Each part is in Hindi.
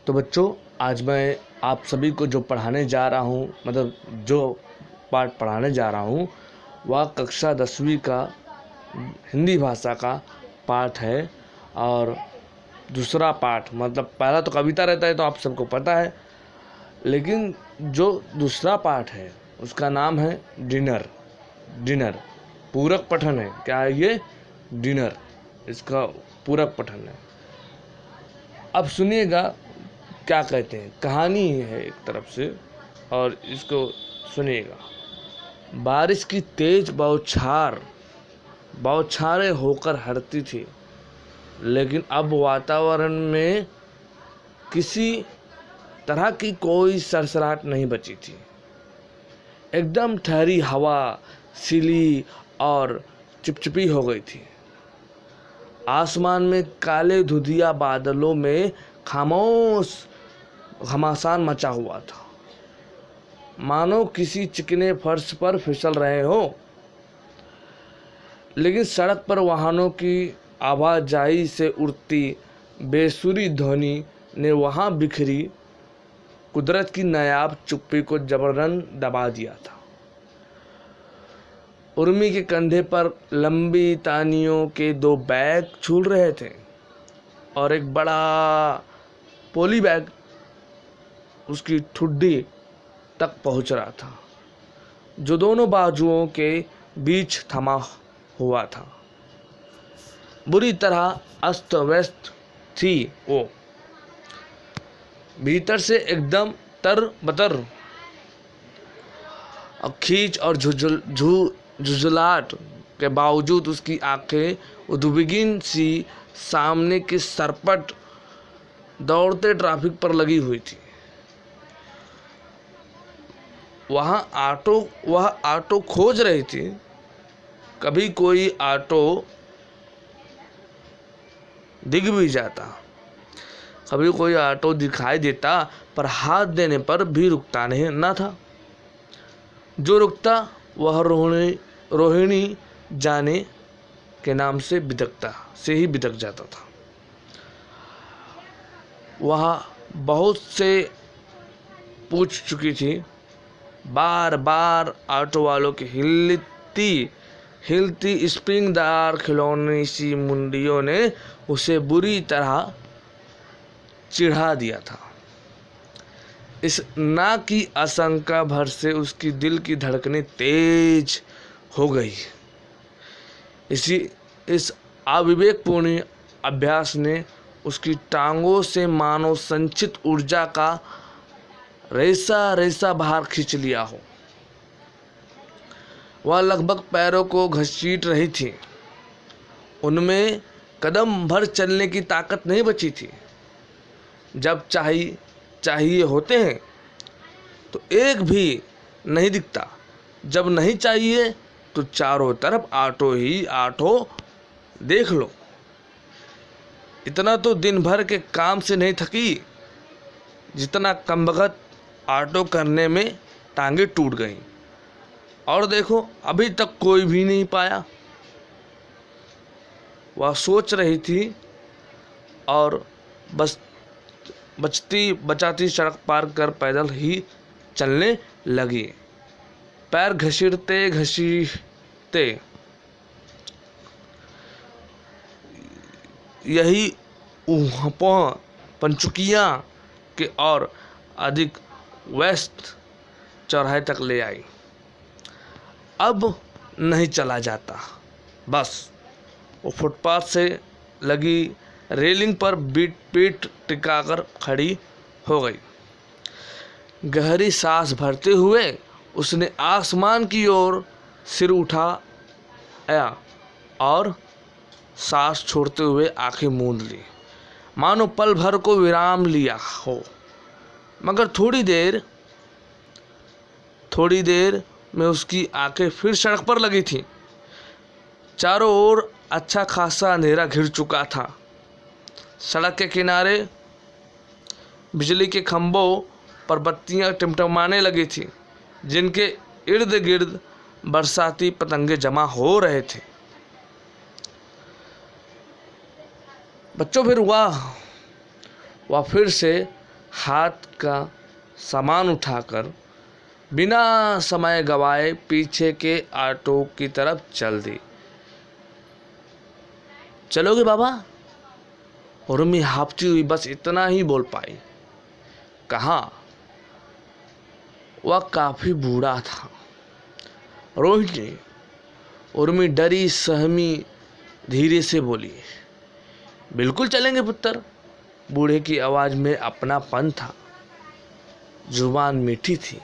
तो बच्चों, आज मैं आप सभी को जो पढ़ाने जा रहा हूँ, मतलब जो पाठ पढ़ाने जा रहा हूँ, वह कक्षा 10वीं का हिंदी भाषा का पाठ है। और दूसरा पाठ, मतलब पहला तो कविता रहता है तो आप सबको पता है, लेकिन जो दूसरा पाठ है उसका नाम है डिनर। डिनर पूरक पठन है। क्या है ये? डिनर, इसका पूरक पठन है। अब सुनिएगा क्या कहते हैं। कहानी है एक तरफ से, और इसको सुनिएगा। बारिश की तेज बौछारें होकर हटती थी, लेकिन अब वातावरण में किसी तरह की कोई सरसराहट नहीं बची थी। एकदम ठहरी हवा सिली और चिपचिपी हो गई थी। आसमान में काले धुंधिया बादलों में घमासान मचा हुआ था, मानो किसी चिकने फर्श पर फिसल रहे हो। लेकिन सड़क पर वाहनों की आवाजाही से उठती बेसुरी ध्वनि ने वहां बिखरी कुदरत की नायाब चुप्पी को जबरन दबा दिया था। उर्मी के कंधे पर लंबी तानियों के 2 बैग झूल रहे थे, और एक बड़ा पोली बैग उसकी ठुड्डी तक पहुंच रहा था, जो दोनों बाजुओं के बीच थमा हुआ था। बुरी तरह अस्त व्यस्त थी वो, भीतर से एकदम तर-बतर। खींच और झुझलाहट के बावजूद उसकी आंखें उद्विग्न सी सामने के सरपट दौड़ते ट्रैफिक पर लगी हुई थी। वह ऑटो खोज रही थी। कभी कोई ऑटो दिख भी जाता, कभी कोई ऑटो दिखाई देता, पर हाथ देने पर भी रुकता नहीं न था। जो रुकता वह रोहिणी जाने के नाम से ही बिदक जाता था। वह बहुत से पूछ चुकी थी। बार बार ऑटो वालों की हिलती स्प्रिंगदार खिलौनी सी मुंडियों ने उसे बुरी तरह चिढ़ा दिया था। इस ना की आशंका भर से उसकी दिल की धड़कनें तेज हो गई। इस अविवेकपूर्ण अभ्यास ने उसकी टांगों से मानो संचित ऊर्जा का रेसा बाहर खींच लिया हो। वह लगभग पैरों को घसीट रही थी। उनमें कदम भर चलने की ताकत नहीं बची थी। जब चाहिए होते हैं तो एक भी नहीं दिखता, जब नहीं चाहिए तो चारों तरफ ऑटो ही ऑटो देख लो। इतना तो दिन भर के काम से नहीं थकी जितना कमबख्त ऑटो करने में टांगे टूट गईं। और देखो, अभी तक कोई भी नहीं पाया। वह सोच रही थी और बस बचाती सड़क पार कर पैदल ही चलने लगी। पैर घसीटते यही पंचुकिया के और अधिक व्यस्त चौराहे तक ले आई। अब नहीं चला जाता। बस वो फुटपाथ से लगी रेलिंग पर पीठ टिकाकर खड़ी हो गई। गहरी सांस भरते हुए उसने आसमान की ओर सिर उठाया और सांस छोड़ते हुए आंखें मूंद ली, मानो पल भर को विराम लिया हो। मगर थोड़ी देर में उसकी आंखें फिर सड़क पर लगी थीं। चारों ओर अच्छा खासा अंधेरा घिर चुका था। सड़क के किनारे बिजली के खंभों पर बत्तियां टिमटिमाने लगी थी, जिनके इर्द गिर्द बरसाती पतंगे जमा हो रहे थे। बच्चों, फिर वह फिर से हाथ का सामान उठाकर बिना समय गवाए पीछे के ऑटो की तरफ चल दी। चलोगे बाबा? उर्मी हाँफती हुई बस इतना ही बोल पाई। कहाँ? वह काफी बूढ़ा था। रोहिणी, उर्मी डरी सहमी धीरे से बोली। बिल्कुल चलेंगे पुत्र। बूढ़े की आवाज में अपनापन था, जुबान मीठी थी।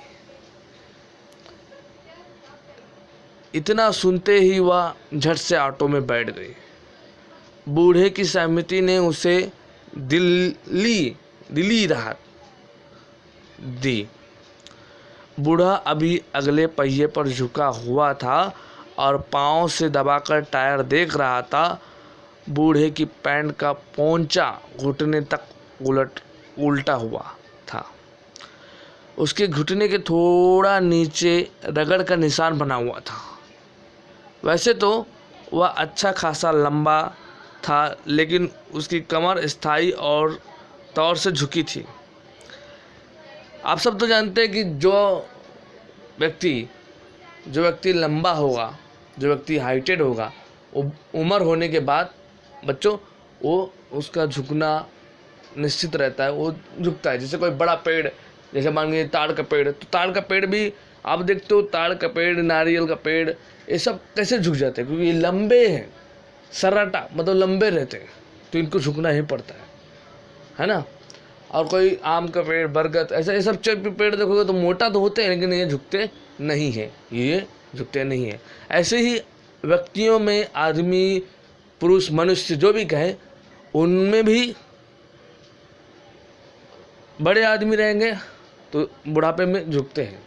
इतना सुनते ही वह झट से ऑटो में बैठ गई। बूढ़े की सहमति ने उसे दिली राहत दी। बूढ़ा अभी अगले पहिए पर झुका हुआ था और पांव से दबाकर टायर देख रहा था। बूढ़े की पैंट का पोंचा घुटने तक उल्टा हुआ था। उसके घुटने के थोड़ा नीचे रगड़ का निशान बना हुआ था। वैसे तो वह अच्छा खासा लंबा था, लेकिन उसकी कमर स्थायी और तौर से झुकी थी। आप सब तो जानते हैं कि जो व्यक्ति लंबा होगा, जो व्यक्ति हाइटेड होगा, वो उम्र होने के बाद बच्चों वो उसका झुकना निश्चित रहता है, वो झुकता है। जैसे कोई बड़ा पेड़, जैसे मान लीजिए ताड़ का पेड़, तो ताड़ का पेड़ भी आप देखते हो, ताड़ का पेड़, नारियल का पेड़, ये सब कैसे झुक जाते हैं? क्योंकि ये लंबे हैं, सर्राटा मतलब लंबे रहते हैं, तो इनको झुकना ही पड़ता है ना। और कोई आम का पेड़, बरगद, ऐसा ये सब पेड़ देखोगे तो मोटा तो होते हैं, लेकिन ये झुकते नहीं है। ऐसे ही व्यक्तियों में, आदमी, पुरुष, मनुष्य जो भी कहे, उनमें भी बड़े आदमी रहेंगे तो बुढ़ापे में झुकते हैं,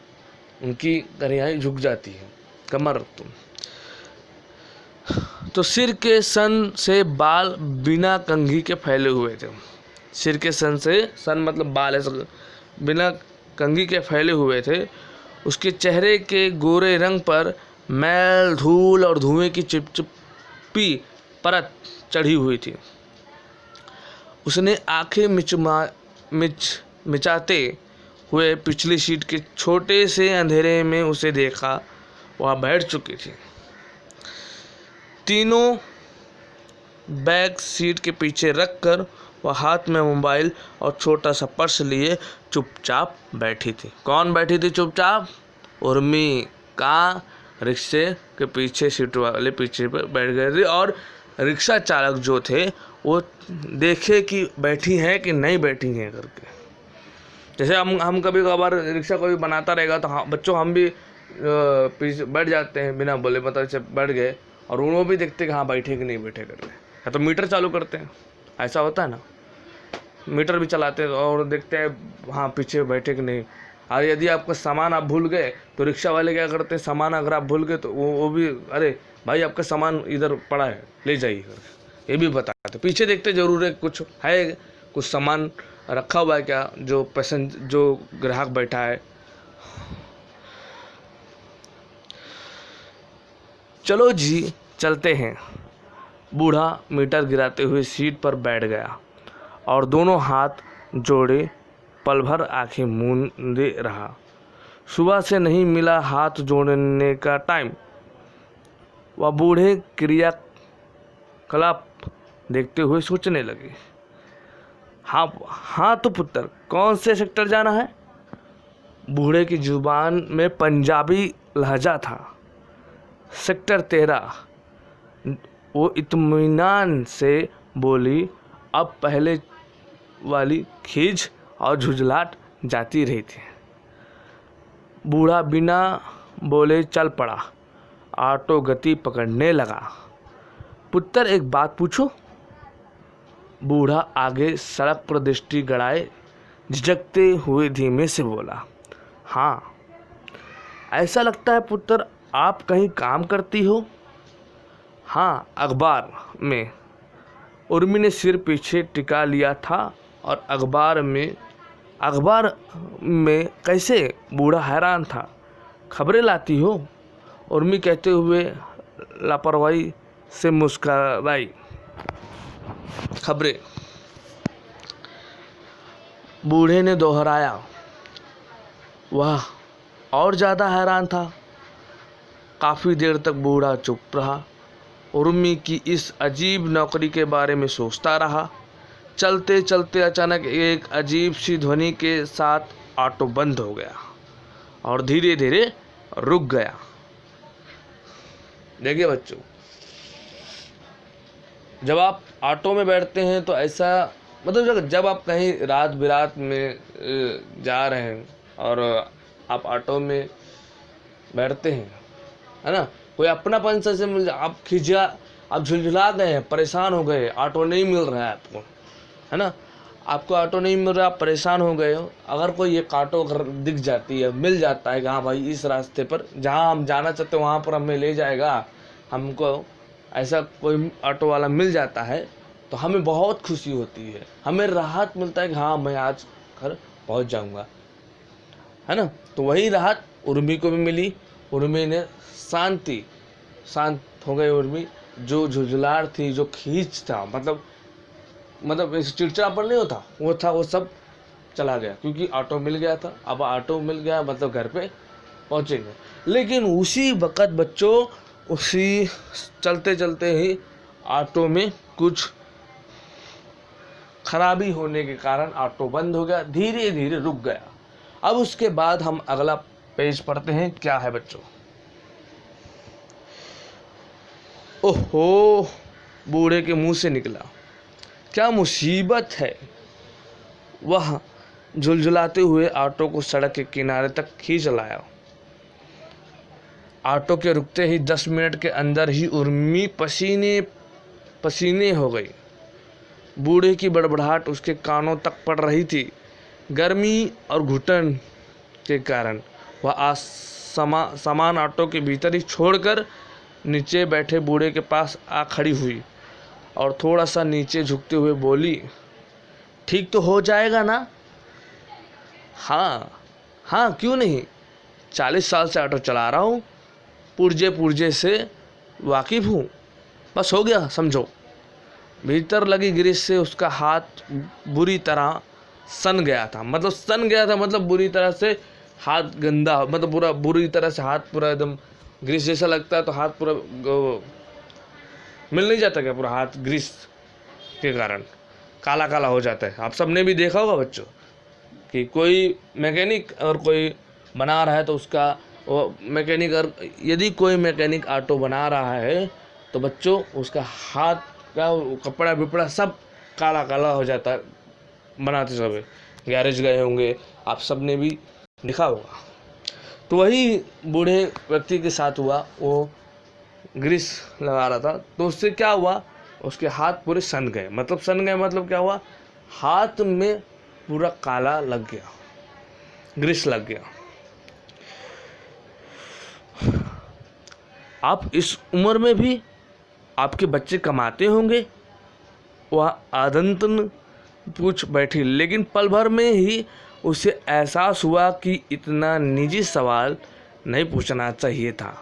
उनकी करियाई झुक जाती है, कमर। तो सिर के सन से बाल बिना कंघी के फैले हुए थे। सिर के सन मतलब बाल है, बिना कंघी के फैले हुए थे। उसके चेहरे के गोरे रंग पर मैल, धूल और धुएं की चिपचिपी परत चढ़ी हुई थी। उसने आंखें मिचाते हुए पिछली सीट के छोटे से अंधेरे में उसे देखा। वह बैठ चुकी थी। तीनों बैग सीट के पीछे रखकर वह हाथ में मोबाइल और छोटा सा पर्स लिए चुपचाप बैठी थी। कौन बैठी थी चुपचाप? उर्मी का रिक्शे के पीछे सीट वाले पीछे पर बैठ गए थे, और रिक्शा चालक जो थे वो देखे कि बैठी हैं कि नहीं बैठी हैं करके। जैसे हम कभी कभार रिक्शा कोई बनाता रहेगा तो हाँ बच्चों, हम भी पीछे बैठ जाते हैं बिना बोले, मतलब ऐसे बैठ गए, और वो भी देखते कि हाँ बैठे कि नहीं बैठे करके, या तो मीटर चालू करते हैं, ऐसा होता है ना, मीटर भी चलाते हैं और देखते हैं हाँ पीछे बैठे कि नहीं। और यदि आपका सामान आप भूल गए तो रिक्शा वाले क्या करते हैं, सामान अगर आप भूल गए तो वो भी, अरे भाई आपका सामान इधर पड़ा है, ले जाइए करके, ये भी बताते। पीछे देखते जरूर है कुछ सामान रखा हुआ है क्या, जो ग्राहक बैठा है। चलो जी चलते हैं। बूढ़ा मीटर गिराते हुए सीट पर बैठ गया और दोनों हाथ जोड़े पल भर आंखें मूंदे रहा। सुबह से नहीं मिला हाथ जोड़ने का टाइम। वह बूढ़े क्रियाकलाप देखते हुए सोचने लगे। हाँ तो पुत्र, कौन से सेक्टर जाना है? बूढ़े की जुबान में पंजाबी लहजा था। सेक्टर 13। वो इत्मीनान से बोली। अब पहले वाली खींच और झुंझलाहट जाती रही थी। बूढ़ा बिना बोले चल पड़ा। ऑटो गति पकड़ने लगा। पुत्र एक बात पूछो? बूढ़ा आगे सड़क पर दृष्टि गड़ाए झिझकते हुए धीमे से बोला। हाँ, ऐसा लगता है पुत्र आप कहीं काम करती हो। हाँ, अखबार में। उर्मी ने सिर पीछे टिका लिया था। और अखबार में कैसे? बूढ़ा हैरान था। खबरें लाती हो? उर्मी कहते हुए लापरवाही से मुस्कुराई। खबरें? बूढ़े ने दोहराया। वह और ज़्यादा हैरान था। काफ़ी देर तक बूढ़ा चुप रहा, उर्मी की इस अजीब नौकरी के बारे में सोचता रहा। चलते चलते अचानक एक अजीब सी ध्वनि के साथ ऑटो बंद हो गया और धीरे धीरे रुक गया। देखिए बच्चों, जब आप ऑटो में बैठते हैं तो ऐसा मतलब जब आप कहीं रात बिरात में जा रहे हैं और आप ऑटो में बैठते हैं, है ना, कोई अपनापन से मिल जाए, आप झुलझुला गए हैं, परेशान हो गए, ऑटो नहीं मिल रहा है आपको, है ना, आपको ऑटो नहीं मिल रहा, आप परेशान हो गए हो। अगर कोई एक ऑटो अगर दिख जाती है, मिल जाता है कि हाँ भाई इस रास्ते पर जहाँ हम जाना चाहते हैं वहाँ पर हमें ले जाएगा, हमको ऐसा कोई ऑटो वाला मिल जाता है तो हमें बहुत खुशी होती है, हमें राहत मिलता है कि हाँ मैं आज घर पहुँच जाऊँगा, है ना। तो वही राहत उर्मी को भी मिली। उर्मी ने शांत हो गई। उर्मी जो झुझलार थी, जो खींच था, मतलब इस चिड़चिड़ापन नहीं होता, वो था, वो सब चला गया क्योंकि ऑटो मिल गया था। अब ऑटो मिल गया मतलब घर पे पहुँचेंगे। लेकिन उसी वक़्त बच्चों, उसी चलते चलते ही ऑटो में कुछ खराबी होने के कारण ऑटो बंद हो गया, धीरे धीरे रुक गया। अब उसके बाद हम अगला पेज पढ़ते हैं। क्या है बच्चों? ओहो, बूढ़े के मुंह से निकला, क्या मुसीबत है। वह झुलझुलाते हुए ऑटो को सड़क के किनारे तक खींच लाया। ऑटो के रुकते ही 10 मिनट के अंदर ही उर्मी पसीने पसीने हो गई। बूढ़े की बड़बड़ाहट उसके कानों तक पड़ रही थी। गर्मी और घुटन के कारण वह सामान ऑटो के भीतर ही छोड़कर नीचे बैठे बूढ़े के पास आ खड़ी हुई और थोड़ा सा नीचे झुकते हुए बोली, ठीक तो हो जाएगा ना? हाँ, क्यों नहीं, 40 साल से ऑटो चला रहा हूँ, पुर्जे से वाकिफ़ हूँ, बस हो गया समझो। भीतर लगी ग्रीस से उसका हाथ बुरी तरह सन गया था, मतलब बुरी तरह से हाथ गंदा, मतलब बुरी तरह से हाथ पूरा एकदम ग्रीस जैसा लगता है, तो हाथ पूरा मिल नहीं जाता क्या, पूरा हाथ ग्रीस के कारण काला काला हो जाता है। आप सबने भी देखा होगा बच्चों कि कोई मैकेनिक और कोई बना रहा है तो उसका वो मैकेनिक, और यदि कोई मैकेनिक ऑटो बना रहा है तो बच्चों उसका हाथ का कपड़ा विपड़ा सब काला काला हो जाता है बनाते समय। गैरेज गए होंगे, आप सब ने भी देखा होगा। तो वही बूढ़े व्यक्ति के साथ हुआ। वो ग्रीस लगा रहा था तो उससे क्या हुआ, उसके हाथ पूरे सन गए। मतलब क्या हुआ, हाथ में पूरा काला लग गया, ग्रीस लग गया। आप इस उम्र में भी आपके बच्चे कमाते होंगे? वह आदतन पूछ बैठी, लेकिन पल भर में ही उसे एहसास हुआ कि इतना निजी सवाल नहीं पूछना चाहिए था।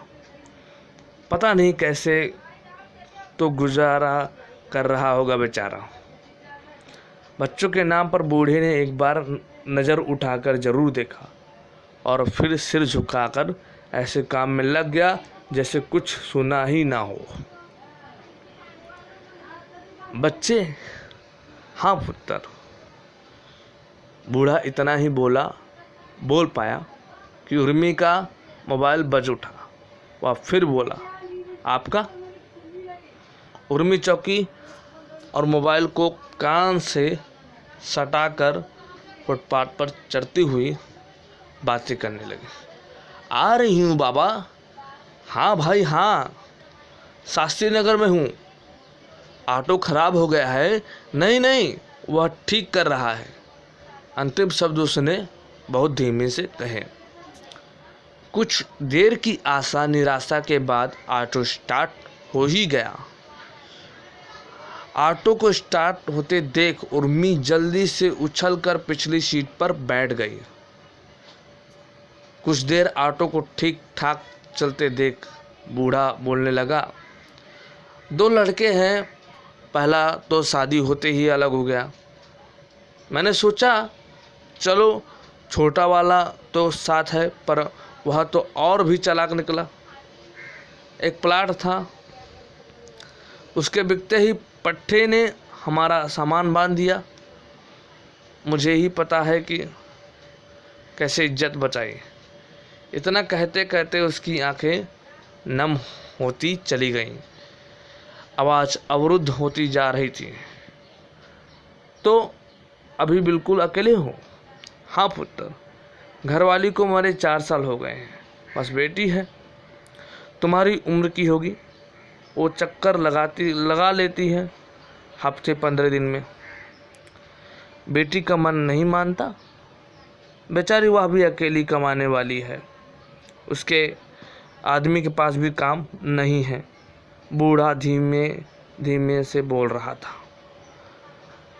पता नहीं कैसे तो गुजारा कर रहा होगा बेचारा। बच्चों के नाम पर बूढ़े ने एक बार नज़र उठाकर जरूर देखा और फिर सिर झुकाकर ऐसे काम में लग गया जैसे कुछ सुना ही ना हो। बच्चे, हाँ पुत्र। बूढ़ा इतना ही बोल पाया कि उर्मी का मोबाइल बज उठा। वह फिर बोला, आपका? उर्मी चौकी और मोबाइल को कान से सटाकर फुटपाथ पर चढ़ती हुई बातें करने लगी। आ रही हूँ बाबा। हाँ भाई हाँ, शास्त्री नगर में हूँ। ऑटो खराब हो गया है। नहीं, वह ठीक कर रहा है। अंतिम शब्द उसने बहुत धीमे से कहे। कुछ देर की आशा निराशा के बाद ऑटो स्टार्ट हो ही गया। ऑटो को स्टार्ट होते देख उर्मी जल्दी से उछलकर पिछली सीट पर बैठ गई। कुछ देर ऑटो को ठीक ठाक चलते देख बूढ़ा बोलने लगा, 2 लड़के हैं, पहला तो शादी होते ही अलग हो गया। मैंने सोचा चलो छोटा वाला तो साथ है, पर वह तो और भी चालाक निकला। एक प्लाट था, उसके बिकते ही पट्टे ने हमारा सामान बांध दिया। मुझे ही पता है कि कैसे इज्जत बचाई। इतना कहते कहते उसकी आंखें नम होती चली गईं, आवाज़ अवरुद्ध होती जा रही थी। तो अभी बिल्कुल अकेले हो? हाँ पुत्र, घरवाली को मरे 4 साल हो गए हैं, बस बेटी है, तुम्हारी उम्र की होगी। वो चक्कर लगा लेती है हफ्ते 15 दिन में। बेटी का मन नहीं मानता, बेचारी वह भी अकेली कमाने वाली है, उसके आदमी के पास भी काम नहीं है। बूढ़ा धीमे धीमे से बोल रहा था।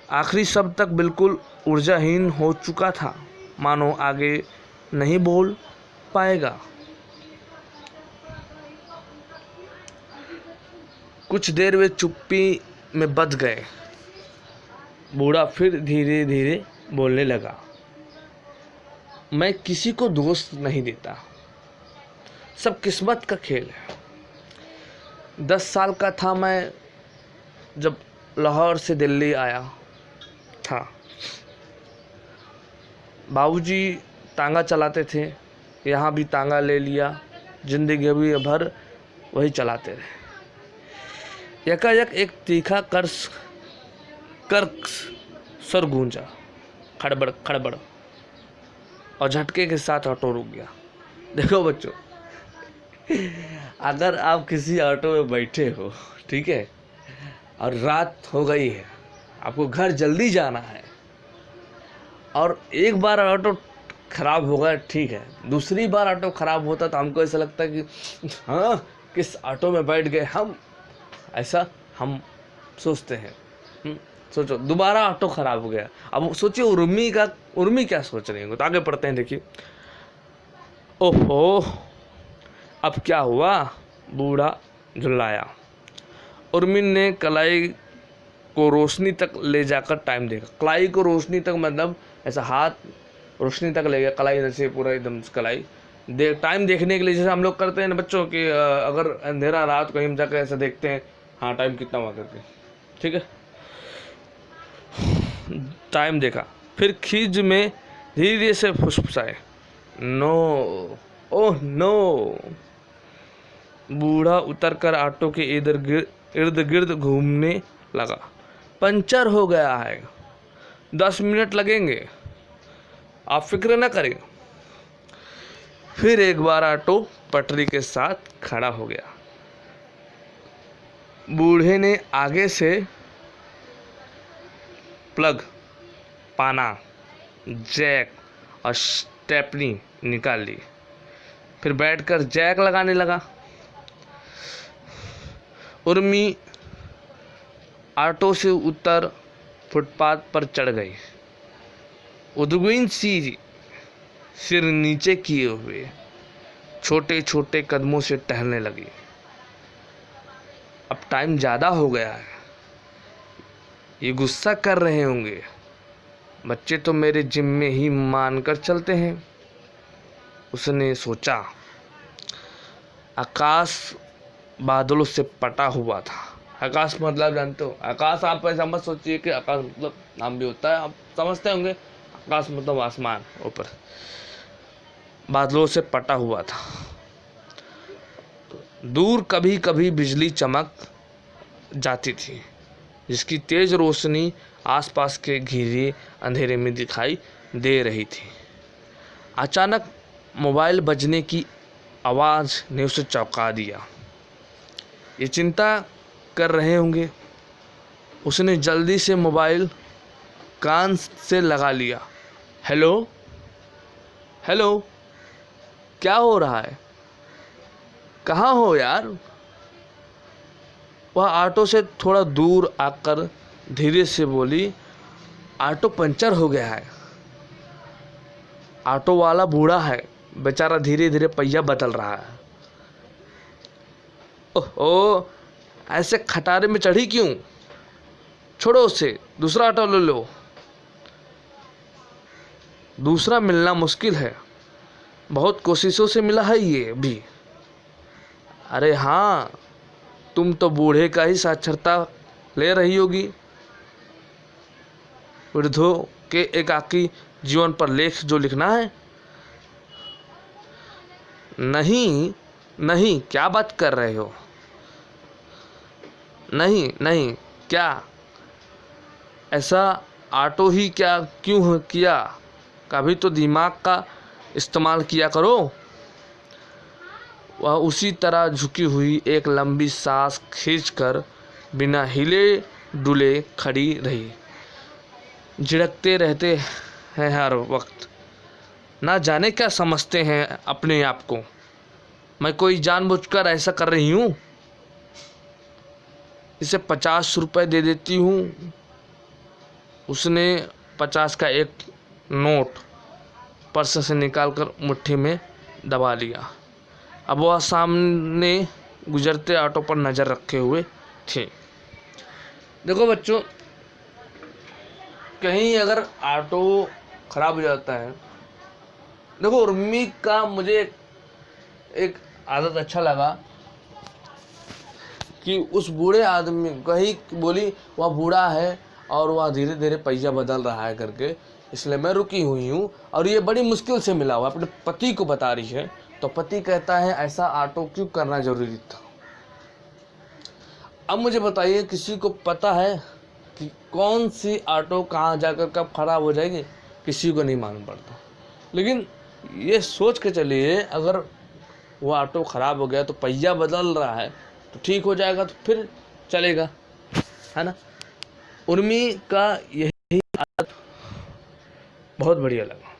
आखिरी शब्द तक बिल्कुल ऊर्जाहीन हो चुका था, मानो आगे नहीं बोल पाएगा। कुछ देर वे चुप्पी में बंध गए। बूढ़ा फिर धीरे धीरे बोलने लगा। मैं किसी को दोष नहीं देता, सब किस्मत का खेल है। 10 साल का था मैं जब लाहौर से दिल्ली आया था। बाबूजी तांगा चलाते थे, यहाँ भी तांगा ले लिया, जिंदगी भर वही चलाते रहे। यकायक एक तीखा कर्क सर गूंजा, खड़बड़ खड़बड़, और झटके के साथ ऑटो रुक गया। देखो बच्चों, अगर आप किसी ऑटो में बैठे हो, ठीक है, और रात हो गई है, आपको घर जल्दी जाना है, और एक बार ऑटो खराब होगा, ठीक है, दूसरी बार ऑटो खराब होता तो हमको ऐसा लगता है कि हाँ, किस ऑटो में बैठ गए हम, ऐसा हम सोचते हैं। सोचो दोबारा ऑटो खराब हो गया, अब सोचिए उर्मी क्या सोच रही होंगे। तो आगे पढ़ते हैं, देखिए। ओहो, अब क्या हुआ? बूढ़ा झुल्लाया। उर्मी ने कलाई को रोशनी तक ले जाकर टाइम देखा। कलाई को रोशनी तक मतलब ऐसा हाथ रोशनी तक ले गया, कलाई से पूरा एकदम कलाई टाइम देखने के लिए, जैसे हम लोग करते हैं ना बच्चों कि अगर अंधेरा रात को हम जाकर ऐसा देखते हैं, हाँ टाइम कितना हुआ करके, ठीक है। टाइम देखा, फिर खींच में धीरे से फुसफुसाए, नो, ओह नो। बूढ़ा उतरकर ऑटो के इर्द गिर्द घूमने लगा। पंचर हो गया है, 10 मिनट लगेंगे, आप फिक्र न करें। फिर एक बार ऑटो पटरी के साथ खड़ा हो गया। बूढ़े ने आगे से प्लग, पाना, जैक और स्टेपनी निकाल ली, फिर बैठकर जैक लगाने लगा। उर्मी ऑटो से उतर फुटपाथ पर चढ़ गई। उद्विग्न सी सिर नीचे किए हुए छोटे छोटे कदमों से टहलने लगी। अब टाइम ज़्यादा हो गया है, ये गुस्सा कर रहे होंगे, बच्चे तो मेरे जिम्मे ही मानकर चलते हैं, उसने सोचा। आकाश बादलों से पटा हुआ था। आकाश मतलब जानते हो, आकाश आप ऐसा मत सोचिए कि आकाश मतलब नाम भी होता है, आप समझते होंगे। आकाश मतलब आसमान, ऊपर बादलों से पटा हुआ था। दूर कभी कभी बिजली चमक जाती थी, जिसकी तेज रोशनी आसपास के घिरे अंधेरे में दिखाई दे रही थी। अचानक मोबाइल बजने की आवाज़ ने उसे चौंका दिया। ये चिंता कर रहे होंगे, उसने जल्दी से मोबाइल कान से लगा लिया। हेलो हेलो, क्या हो रहा है? कहाँ हो यार? वह ऑटो से थोड़ा दूर आकर धीरे से बोली, ऑटो पंचर हो गया है। ऑटो वाला बूढ़ा है, बेचारा धीरे धीरे पहिया बदल रहा है। ओहो, ऐसे खटारे में चढ़ी क्यों? छोड़ो उसे, दूसरा ऑटो ले लो। दूसरा मिलना मुश्किल है, बहुत कोशिशों से मिला है ये भी। अरे हाँ, तुम तो बूढ़े का ही साक्षरता ले रही होगी, वृद्धों के एकाकी जीवन पर लेख जो लिखना है। नहीं नहीं, क्या बात कर रहे हो? नहीं नहीं, क्या ऐसा ऑटो ही क्या क्यों किया? कभी तो दिमाग का इस्तेमाल किया करो। वह उसी तरह झुकी हुई एक लंबी सांस खींचकर बिना हिले डुले खड़ी रही। झिड़कते रहते हैं हर वक्त, ना जाने क्या समझते हैं अपने आप को। मैं कोई जानबूझकर ऐसा कर रही हूँ? इसे 50 रुपये दे देती हूँ। उसने 50 का एक नोट पर्स से निकालकर मुट्ठी में दबा लिया। अब वह सामने गुजरते ऑटो पर नज़र रखे हुए थे। देखो बच्चों, कहीं अगर ऑटो ख़राब हो जाता है, देखो उर्मी का मुझे एक आदत अच्छा लगा कि उस बूढ़े आदमी कहीं बोली वह बूढ़ा है और वह धीरे धीरे पहिया बदल रहा है करके, इसलिए मैं रुकी हुई हूँ और ये बड़ी मुश्किल से मिला हुआ। अपने पति को बता रही है, तो पति कहता है ऐसा ऑटो क्यों करना जरूरी था। अब मुझे बताइए, किसी को पता है कि कौन सी ऑटो कहाँ जाकर कब खराब हो जाएगी? किसी को नहीं मालूम पड़ता। लेकिन ये सोच के चलिए, अगर वो ऑटो ख़राब हो गया तो पहिया बदल रहा है तो ठीक हो जाएगा, तो फिर चलेगा, है ना। उर्मी का यही आदत बहुत बढ़िया लगा,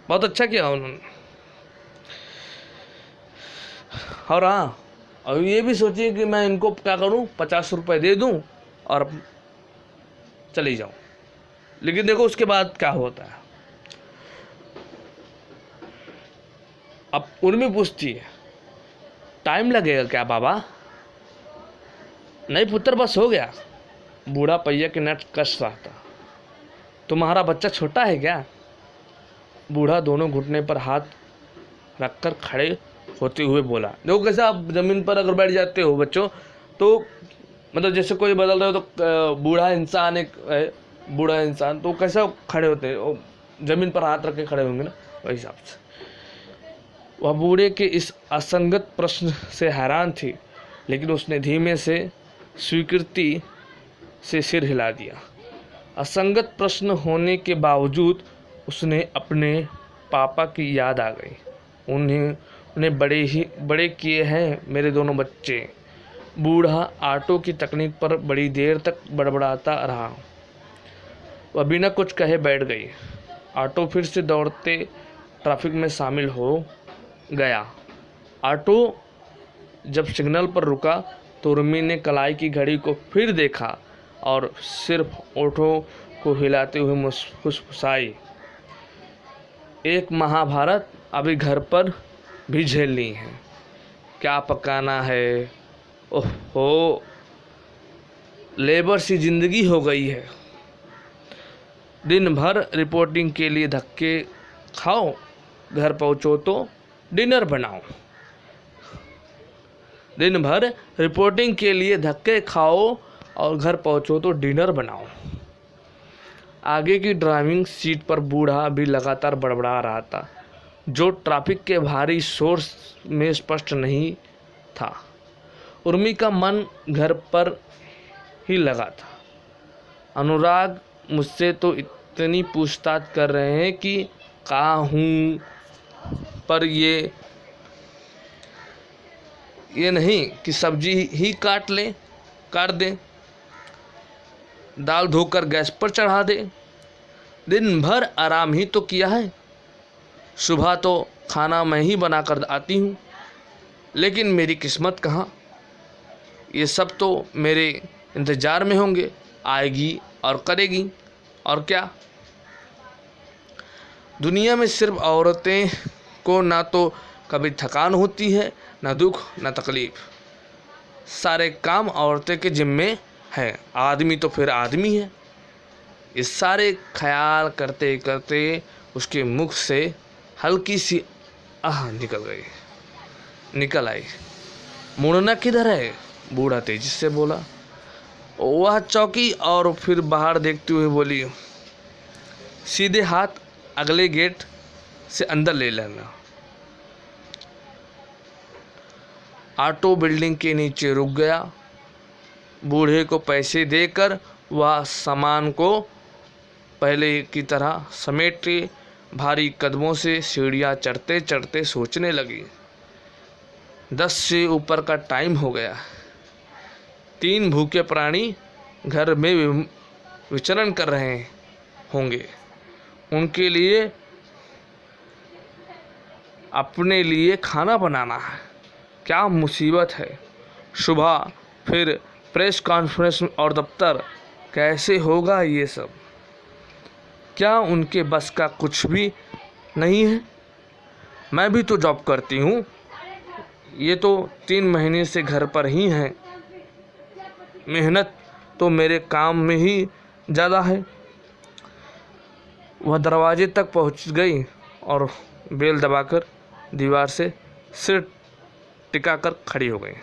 बहुत अच्छा किया उन्होंने। और हाँ, और ये भी सोचिए कि मैं इनको क्या करूं, 50 रुपये दे दूं और चली जाऊं। लेकिन देखो उसके बाद क्या होता है। अब उर्मी पूछती है, टाइम लगेगा क्या बाबा? नहीं पुत्र, बस हो गया। बूढ़ा पहिया के नट कस रहा था। तुम्हारा बच्चा छोटा है क्या? बूढ़ा दोनों घुटने पर हाथ रखकर खड़े होते हुए बोला। देखो कैसे आप ज़मीन पर अगर बैठ जाते हो बच्चों, तो मतलब जैसे कोई बदल रहे हो तो बूढ़ा इंसान बूढ़ा इंसान तो कैसे खड़े होते हैं, ज़मीन पर हाथ रख के खड़े होंगे ना, वही हिसाब से। वह बूढ़े के इस असंगत प्रश्न से हैरान थी, लेकिन उसने धीमे से स्वीकृति से सिर हिला दिया। असंगत प्रश्न होने के बावजूद उसने अपने पापा की याद आ गई। उन्हें बड़े किए हैं मेरे दोनों बच्चे। बूढ़ा ऑटो की तकनीक पर बड़ी देर तक बड़बड़ाता रहा। वह बिना कुछ कहे बैठ गई। ऑटो फिर से दौड़ते ट्रैफिक में शामिल हो गया। ऑटो जब सिग्नल पर रुका तो उर्मी ने कलाई की घड़ी को फिर देखा और सिर्फ ओठों को हिलाते हुए फुसफुसाई, एक महाभारत अभी घर पर भी झेलनी है। क्या पकाना है? ओहो, लेबर सी जिंदगी हो गई है। दिन भर रिपोर्टिंग के लिए धक्के खाओ, घर पहुंचो तो डिनर बनाओ। दिन भर रिपोर्टिंग के लिए धक्के खाओ और घर पहुंचो तो डिनर बनाओ। आगे की ड्राइविंग सीट पर बूढ़ा भी लगातार बड़बड़ा रहा था, जो ट्रैफिक के भारी शोर में स्पष्ट नहीं था। उर्मी का मन घर पर ही लगा था। अनुराग मुझसे तो इतनी पूछताछ कर रहे हैं कि कहाँ हूँ, पर ये नहीं कि सब्जी ही काट दें, दाल धोकर गैस पर चढ़ा दे। दिन भर आराम ही तो किया है। सुबह तो खाना मैं ही बनाकर आती हूँ, लेकिन मेरी किस्मत कहाँ। ये सब तो मेरे इंतज़ार में होंगे, आएगी और करेगी, और क्या। दुनिया में सिर्फ औरतें को ना तो कभी थकान होती है, ना दुख, ना तकलीफ। सारे काम औरतें के जिम्मे है। आदमी तो फिर आदमी है। ये सारे ख्याल करते करते उसके मुख से हल्की सी आह निकल आई। मुड़ना किधर है? बूढ़ा तेजी से बोला। वह चौकी और फिर बाहर देखते हुए बोली, सीधे हाथ अगले गेट से अंदर ले लेना। ऑटो बिल्डिंग के नीचे रुक गया। बूढ़े को पैसे देकर वह सामान को पहले की तरह समेटे भारी कदमों से सीढ़ियाँ चढ़ते चढ़ते सोचने लगी। 10 से ऊपर का टाइम हो गया। 3 भूखे प्राणी घर में विचरण कर रहे होंगे। उनके लिए अपने लिए खाना बनाना है। क्या मुसीबत है। सुबह फिर प्रेस कॉन्फ्रेंस और दफ्तर, कैसे होगा ये सब? क्या उनके बस का कुछ भी नहीं है? मैं भी तो जॉब करती हूँ। ये तो 3 महीने से घर पर ही हैं। मेहनत तो मेरे काम में ही ज़्यादा है। वह दरवाजे तक पहुँच गई और बेल दबाकर दीवार से सिर टिकाकर खड़ी हो गई।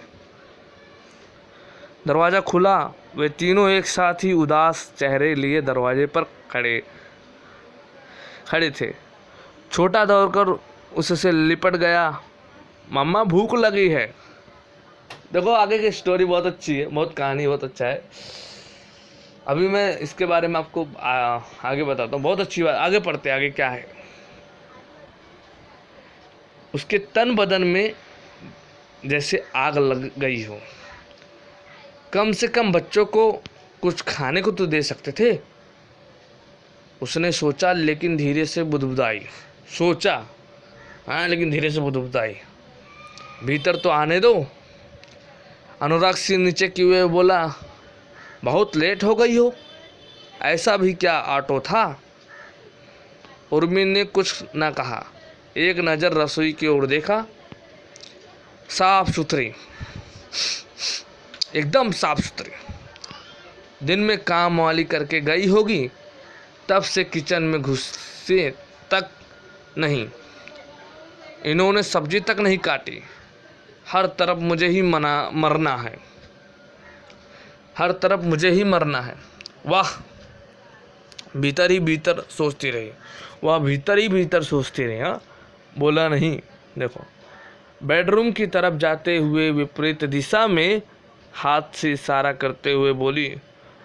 दरवाज़ा खुला। वे तीनों एक साथ ही उदास चेहरे लिए दरवाजे पर खड़े थे। छोटा दौड़कर उससे लिपट गया। मम्मा भूख लगी है। देखो आगे की स्टोरी बहुत अच्छी है, बहुत कहानी बहुत अच्छा है। अभी मैं इसके बारे में आपको आगे बताता हूँ। बहुत अच्छी बात। आगे पढ़ते आगे क्या है। उसके तन बदन में जैसे आग लग गई हो। कम से कम बच्चों को कुछ खाने को तो दे सकते थे, उसने सोचा, लेकिन धीरे से बुदबुदाई। सोचा हाँ, लेकिन धीरे से बुदबुदाई। भीतर तो आने दो। अनुराग सिंह नीचे किए हुए बोला, बहुत लेट हो गई हो। ऐसा भी क्या ऑटो था? उर्मी ने कुछ न कहा। एक नज़र रसोई की ओर देखा। साफ सुथरी, एकदम साफ सुथरी। दिन में काम वाली करके गई होगी, तब से किचन में घुसे तक नहीं। इन्होंने सब्जी तक नहीं काटी। हर तरफ मुझे ही मरना है। हर तरफ मुझे ही मरना है। वाह, भीतर ही भीतर सोचती रही। वह भीतर ही भीतर सोचती रही। हाँ, बोला नहीं। देखो, बेडरूम की तरफ जाते हुए विपरीत दिशा में हाथ से इशारा करते हुए बोली,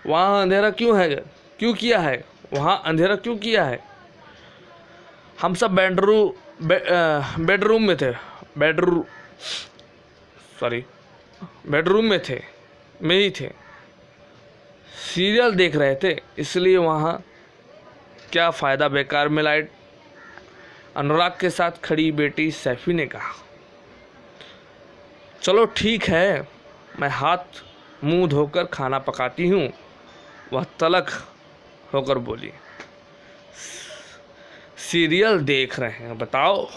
वहाँ अंधेरा क्यों है? क्यों किया है? वहाँ अंधेरा क्यों किया है? हम सब बेडरूम में थे। बेडरूम में ही थे। सीरियल देख रहे थे, इसलिए वहाँ क्या फ़ायदा बेकार में लाइट। अनुराग के साथ खड़ी बेटी सैफी ने कहा। चलो ठीक है, मैं हाथ मुंह धोकर खाना पकाती हूँ। वह तलख होकर बोली। सीरियल देख रहे हैं बताओ?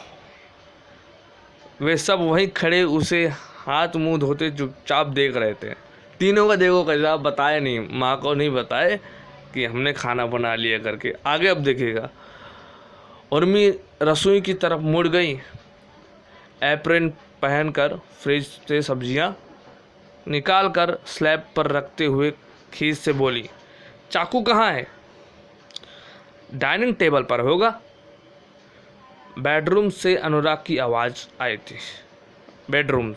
वे सब वहीं खड़े उसे हाथ मुंह धोते चुपचाप देख रहे थे। तीनों का देखो कैसा, बताए नहीं, माँ को नहीं बताए कि हमने खाना बना लिया करके। आगे अब देखिएगा। उर्मी रसोई की तरफ मुड़ गई। एप्रन पहनकर फ्रिज से सब्जियां निकाल कर स्लैब पर रखते हुए खींच से बोली, चाकू कहाँ है? डाइनिंग टेबल पर होगा। बेडरूम से अनुराग की आवाज़ आई थी। बेडरूम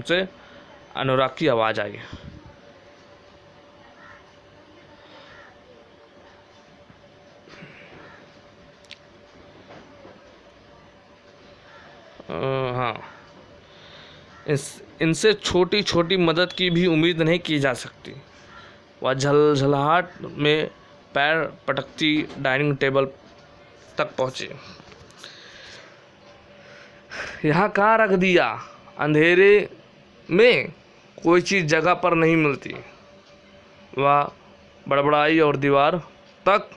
से अनुराग की आवाज़ आई। हाँ, इनसे छोटी छोटी मदद की भी उम्मीद नहीं की जा सकती। वह झलझलाहट में पैर पटकती डाइनिंग टेबल तक पहुँची। यहाँ कहाँ रख दिया? अंधेरे में कोई चीज़ जगह पर नहीं मिलती। वह बड़बड़ाई और दीवार तक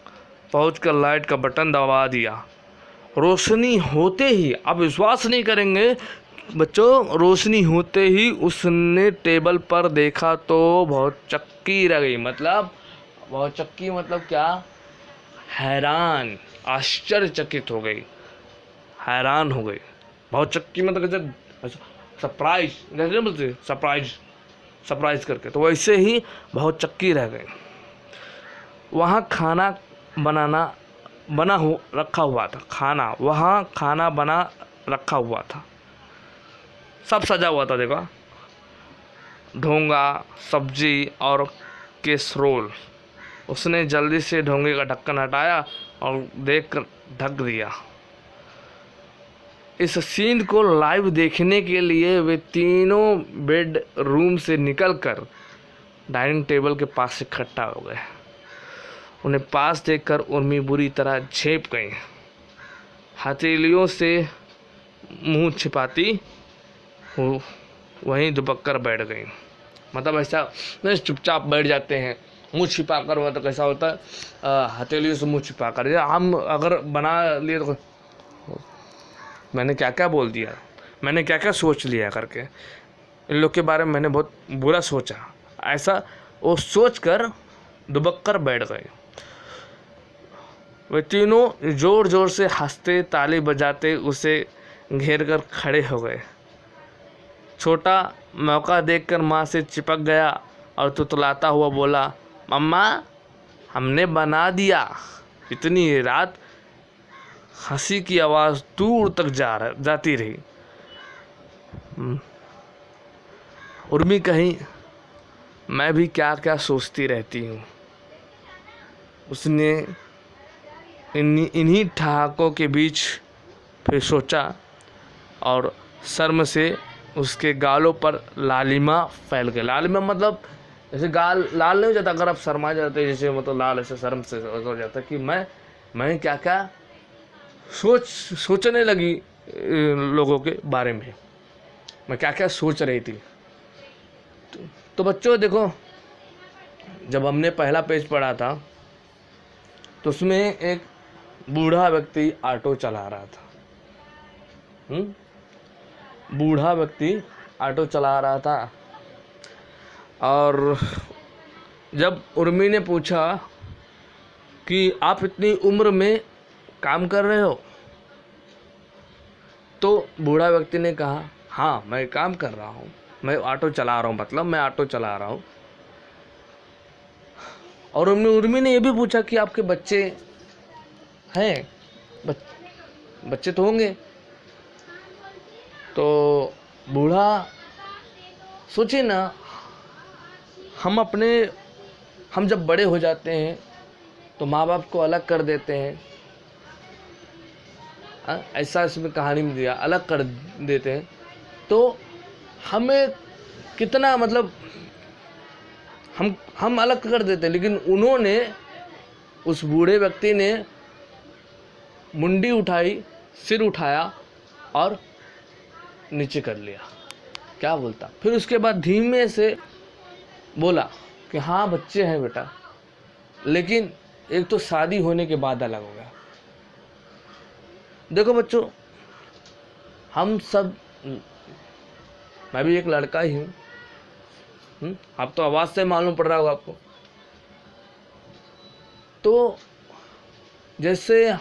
पहुंचकर लाइट का बटन दबा दिया। रोशनी होते ही, आप विश्वास नहीं करेंगे बच्चों, रोशनी होते ही उसने टेबल पर देखा तो बहुत चक्की रह गई। मतलब भौचक्की मतलब क्या? हैरान, आश्चर्यचकित हो गई, हैरान हो गई। भौचक्की मतलब जैसे सरप्राइज, जैसे बोलते सरप्राइज, सरप्राइज करके, तो वैसे ही भौचक्की रह गई। वहाँ खाना बना हो रखा हुआ था, वहाँ खाना बना रखा हुआ था, सब सजा हुआ था। देखो, ढोंगा, सब्जी और कैसरोल। उसने जल्दी से ढोंगे का ढक्कन हटाया और देख कर ढक दिया। इस सीन को लाइव देखने के लिए वे तीनों बेड रूम से निकलकर डाइनिंग टेबल के पास इकट्ठा हो गए। उन्हें पास देखकर उर्मी बुरी तरह झेप गई। हथेलियों से मुंह छिपाती हो वहीं दुबक कर बैठ गई। मतलब ऐसा नहीं, चुपचाप बैठ जाते हैं, मुंह छिपा कर। मतलब कैसा होता है, हथेलियों से मुंह छिपा कर। हम अगर बना लिए तो मैंने क्या क्या बोल दिया, मैंने क्या क्या सोच लिया करके, इन लोग के बारे में मैंने बहुत बुरा सोचा, ऐसा वो सोच कर दुबक कर बैठ गए। वे तीनों जोर जोर से हंसते, ताली बजाते उसे घेर कर खड़े हो गए। छोटा मौका देखकर माँ से चिपक गया और तुतलाता हुआ बोला, मम्मा हमने बना दिया। इतनी रात हंसी की आवाज़ दूर तक जाती रही। उर्मी कहीं मैं भी क्या क्या सोचती रहती हूँ। उसने इन्हीं ठहाकों के बीच फिर सोचा और शर्म से उसके गालों पर लालिमा फैल गई। लालिमा मतलब जैसे गाल लाल नहीं हो जाता अगर आप शर्मा जाते, जैसे मतलब लाल ऐसे शर्म से हो जाता कि मैं क्या क्या सोचने लगी लोगों के बारे में, मैं क्या क्या सोच रही थी। तो बच्चों देखो, जब हमने पहला पेज पढ़ा था तो उसमें एक बूढ़ा व्यक्ति ऑटो चला रहा था। बूढ़ा व्यक्ति ऑटो चला रहा था और जब उर्मी ने पूछा कि आप इतनी उम्र में काम कर रहे हो, तो बूढ़ा व्यक्ति ने कहा, हाँ मैं काम कर रहा हूँ, मैं ऑटो चला रहा हूँ, मतलब मैं ऑटो चला रहा हूँ। और उर्मी ने यह भी पूछा कि आपके बच्चे हैं? बच्चे तो होंगे। तो बूढ़ा सोचे ना, हम जब बड़े हो जाते हैं तो माँ बाप को अलग कर देते हैं, ऐसा इसमें कहानी में दिया, अलग कर देते हैं। तो हमें कितना मतलब हम अलग कर देते हैं, लेकिन उन्होंने, उस बूढ़े व्यक्ति ने मुंडी उठाई, सिर उठाया और नीचे कर लिया। क्या बोलता? फिर उसके बाद धीमे से बोला कि हाँ बच्चे हैं बेटा, लेकिन एक तो शादी होने के बाद अलग हो गया। देखो बच्चों, हम सब, मैं भी एक लड़का ही हूँ, आप तो आवाज़ से मालूम पड़ रहा होगा आपको। तो जैसे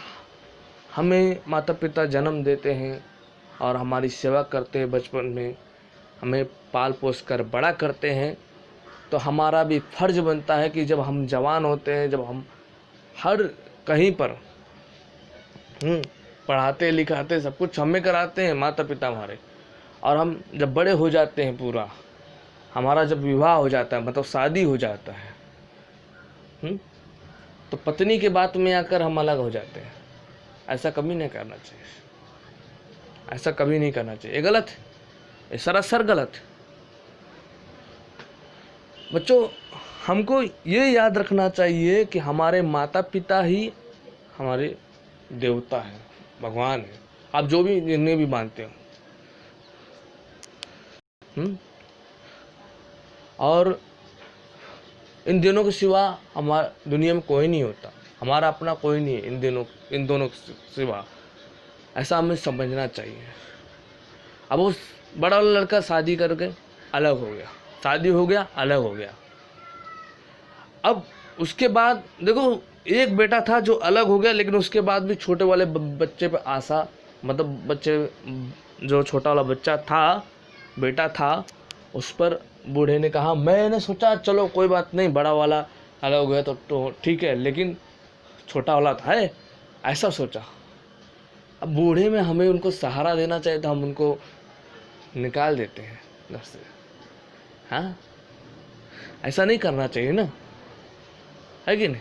हमें माता पिता जन्म देते हैं और हमारी सेवा करते हैं, बचपन में हमें पाल पोस कर बड़ा करते हैं, तो हमारा भी फर्ज बनता है कि जब हम जवान होते हैं, जब हम हर कहीं पर पढ़ाते लिखाते सब कुछ हमें कराते हैं माता पिता हमारे, और हम जब बड़े हो जाते हैं, पूरा हमारा जब विवाह हो जाता है, मतलब शादी हो जाता है, तो पत्नी के बात में आकर हम अलग हो जाते हैं। ऐसा कभी नहीं करना चाहिए, ऐसा कभी नहीं करना चाहिए, ये गलत है, ये सरासर गलत है। बच्चों, हमको ये याद रखना चाहिए कि हमारे माता पिता ही हमारे देवता हैं, भगवान है, आप जो भी जिन्हें भी मानते हो। और इन दिनों के सिवा हमारा दुनिया में कोई नहीं होता, हमारा अपना कोई नहीं है इन दोनों के सिवा, ऐसा हमें समझना चाहिए। अब उस बड़ा वाला लड़का शादी करके अलग हो गया, शादी हो गया, अलग हो गया। अब उसके बाद देखो, एक बेटा था जो अलग हो गया, लेकिन उसके बाद भी छोटे वाले बच्चे पे आशा, मतलब बच्चे जो छोटा वाला बच्चा था, बेटा था, उस पर बूढ़े ने कहा, मैंने सोचा चलो कोई बात नहीं, बड़ा वाला अलग हो गया तो ठीक है, लेकिन छोटा वाला था है, ऐसा सोचा। अब बूढ़े में हमें उनको सहारा देना चाहिए, तो हम उनको निकाल देते हैं घर से। हाँ, ऐसा नहीं करना चाहिए ना, है कि नहीं?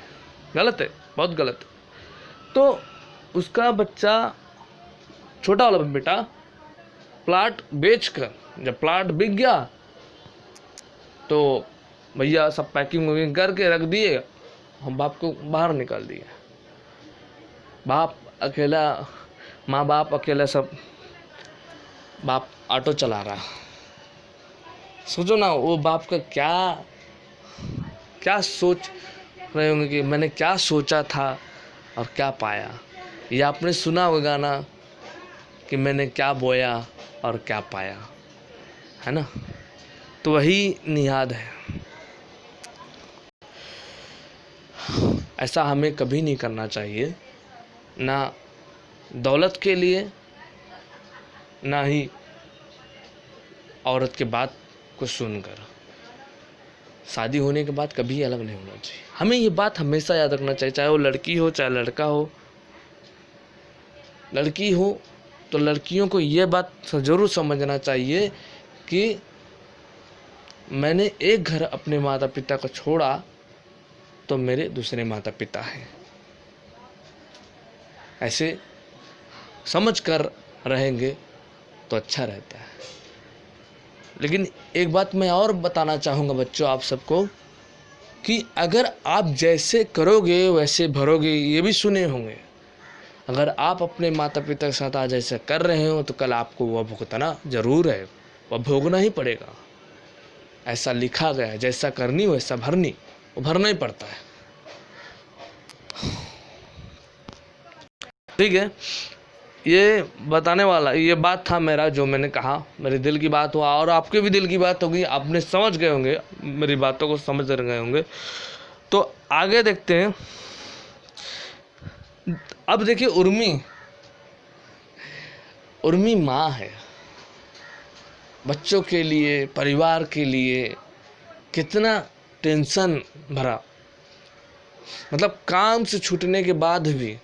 गलत है, बहुत गलत है। तो उसका बच्चा, छोटा वाला बेटा, प्लाट बेचकर, जब प्लाट बिक गया तो भैया सब पैकिंग वैकिंग करके रख दिए, हम बाप को बाहर निकाल दिए। बाप अकेला, माँ बाप अकेला, सब बाप ऑटो चला रहा। सोचो ना वो बाप का क्या क्या सोच रहे होंगे कि मैंने क्या सोचा था और क्या पाया। ये आपने सुना होगा गाना कि मैंने क्या बोया और क्या पाया, है ना? तो वही नियाद है। ऐसा हमें कभी नहीं करना चाहिए, ना दौलत के लिए, ना ही औरत के बात को सुनकर। शादी होने के बाद कभी अलग नहीं होना चाहिए। हमें ये बात हमेशा याद रखना चाहिए, चाहे वो लड़की हो चाहे लड़का हो। लड़की हो तो लड़कियों को ये बात ज़रूर समझना चाहिए कि मैंने एक घर अपने माता पिता को छोड़ा तो मेरे दूसरे माता पिता हैं। ऐसे समझ कर रहेंगे तो अच्छा रहता है। लेकिन एक बात मैं और बताना चाहूँगा बच्चों, आप सबको, कि अगर आप जैसे करोगे वैसे भरोगे, ये भी सुने होंगे। अगर आप अपने माता पिता के साथ आज ऐसा कर रहे हो तो कल आपको वह भुगतना जरूर है, वह भोगना ही पड़ेगा। ऐसा लिखा गया है, जैसा करनी वैसा भरनी, वो भरना ही पड़ता है। ठीक है, ये बताने वाला ये बात था मेरा, जो मैंने कहा, मेरे दिल की बात हुआ और आपके भी दिल की बात होगी। आपने समझ गए होंगे, मेरी बातों को समझ गए होंगे। तो आगे देखते हैं। अब देखिए, उर्मी माँ है। बच्चों के लिए, परिवार के लिए कितना टेंशन भरा, मतलब काम से छूटने के बाद भी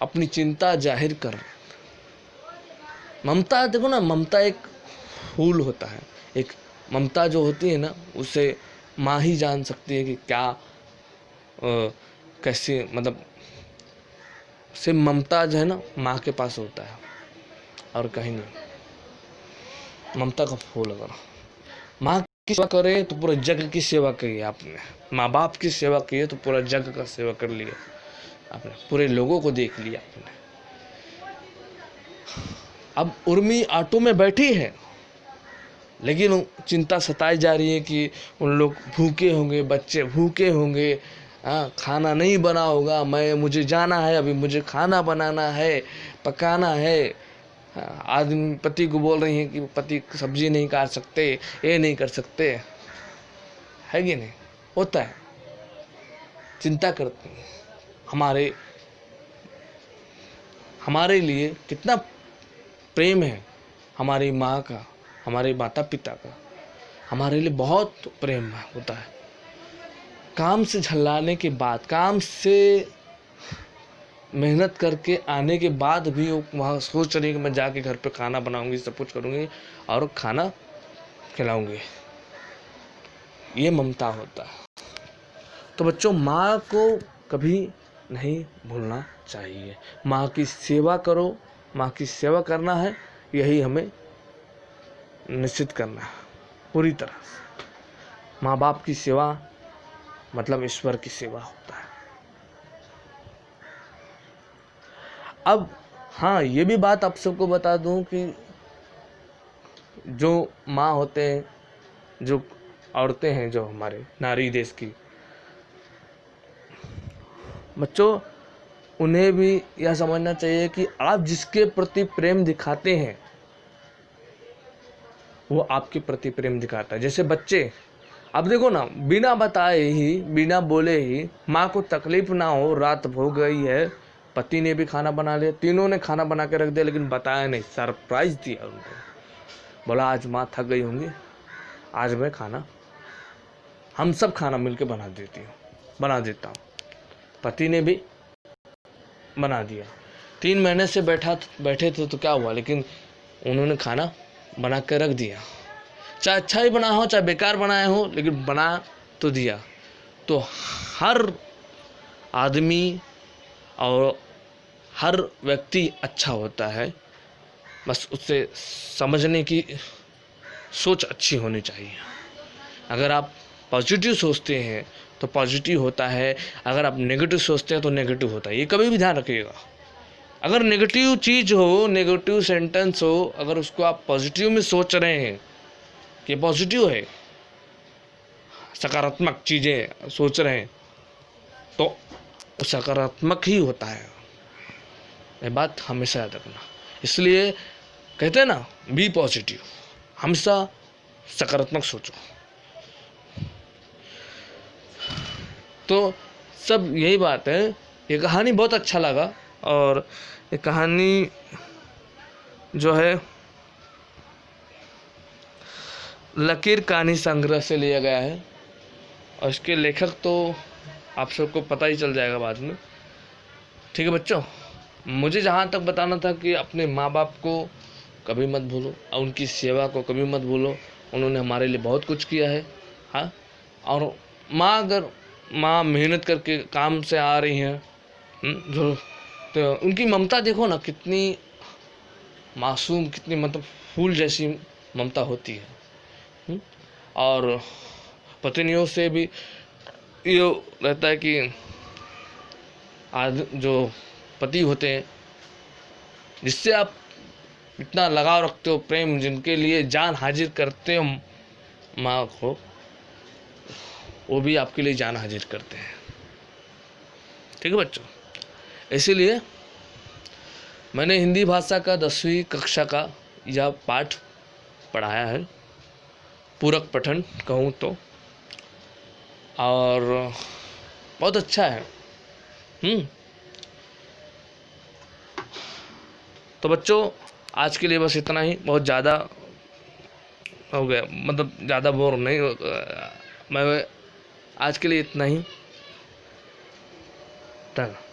अपनी चिंता जाहिर कर। ममता, देखो ना, ममता एक फूल होता है। एक ममता जो होती है ना, उसे माँ ही जान सकती है कि क्या कैसे, मतलब सिर्फ ममता जो है ना माँ के पास होता है और कहीं नहीं। ममता का फूल अगर माँ की सेवा करे तो पूरा जग की सेवा करी आपने। माँ बाप की सेवा की है तो पूरा जग का सेवा कर लिया आपने, पूरे लोगों को देख लिया आपने। अब उर्मी ऑटो में बैठी है, लेकिन चिंता सताई जा रही है कि उन लोग भूखे होंगे, बच्चे भूखे होंगे, खाना नहीं बना होगा, मुझे जाना है, अभी मुझे खाना बनाना है, पकाना है। आदमी पति को बोल रही है कि पति सब्जी नहीं काट सकते, ये नहीं कर सकते, है कि नहीं? होता है, चिंता करते हैं। हमारे लिए कितना प्रेम है हमारी माँ का, हमारे माता पिता का, हमारे लिए बहुत प्रेम होता है। काम से झल्लाने के बाद, काम से मेहनत करके आने के बाद भी वो वहाँ सोच रही है कि मैं जाके घर पे खाना बनाऊंगी, सब कुछ करूंगी और खाना खिलाऊंगी। ये ममता होता है। तो बच्चों, माँ को कभी नहीं भूलना चाहिए। माँ की सेवा करो, माँ की सेवा करना है, यही हमें निश्चित करना है पूरी तरह से। माँ बाप की सेवा मतलब ईश्वर की सेवा होता है। अब हाँ, ये भी बात आप सबको बता दूं कि जो माँ होते हैं, जो औरतें हैं, जो हमारे नारी देश की बच्चों, उन्हें भी यह समझना चाहिए कि आप जिसके प्रति प्रेम दिखाते हैं वो आपके प्रति प्रेम दिखाता है। जैसे बच्चे अब देखो ना, बिना बताए ही, बिना बोले ही, माँ को तकलीफ ना हो, रात हो गई है, पति ने भी खाना बना लिया, तीनों ने खाना बना के रख दिया, लेकिन बताया नहीं, सरप्राइज दिया उनको। बोला आज माँ थक गई होंगी, आज मैं खाना, हम सब खाना मिलके बना देता हूँ। पति ने भी बना दिया। 3 महीने से बैठे थे तो क्या हुआ, लेकिन उन्होंने खाना बना के रख दिया। चाहे अच्छा ही बना हो, चाहे बेकार बनाया हो, लेकिन बना तो दिया। तो हर आदमी और हर व्यक्ति अच्छा होता है, बस उससे समझने की सोच अच्छी होनी चाहिए। अगर आप पॉजिटिव सोचते हैं तो पॉजिटिव होता है, अगर आप नेगेटिव सोचते हैं तो नेगेटिव होता है। ये कभी भी ध्यान रखिएगा। अगर नेगेटिव चीज़ हो, नेगेटिव सेंटेंस हो, अगर उसको आप पॉजिटिव में सोच रहे हैं कि पॉजिटिव है, सकारात्मक चीज़ें सोच रहे हैं, तो सकारात्मक ही होता है। ये बात हमेशा याद रखना। इसलिए कहते हैं ना, बी पॉजिटिव, हमेशा सकारात्मक सोचो। तो सब यही बात है। ये कहानी बहुत अच्छा लगा, और ये कहानी जो है लकीर कहानी संग्रह से लिया गया है, और इसके लेखक तो आप सबको पता ही चल जाएगा बाद में। ठीक है बच्चों, मुझे जहाँ तक बताना था कि अपने माँ बाप को कभी मत भूलो, और उनकी सेवा को कभी मत भूलो। उन्होंने हमारे लिए बहुत कुछ किया है। हाँ, और माँ मेहनत करके काम से आ रही हैं, जो तो उनकी ममता देखो ना, कितनी मासूम, कितनी मतलब फूल जैसी ममता होती है। और पत्नियों से भी ये रहता है कि आज जो पति होते हैं, जिससे आप इतना लगाव रखते हो, प्रेम, जिनके लिए जान हाजिर करते हो माँ को, वो भी आपके लिए जान हाजिर करते हैं। ठीक है बच्चों, इसीलिए मैंने हिंदी भाषा का 10वीं कक्षा का यह पाठ पढ़ाया है, पूरक पठन कहूँ तो, और बहुत अच्छा है। तो बच्चों, आज के लिए बस इतना ही। बहुत ज़्यादा हो गया, मतलब ज़्यादा बोर नहीं मैं आज के लिए इतना ही। धन्यवाद।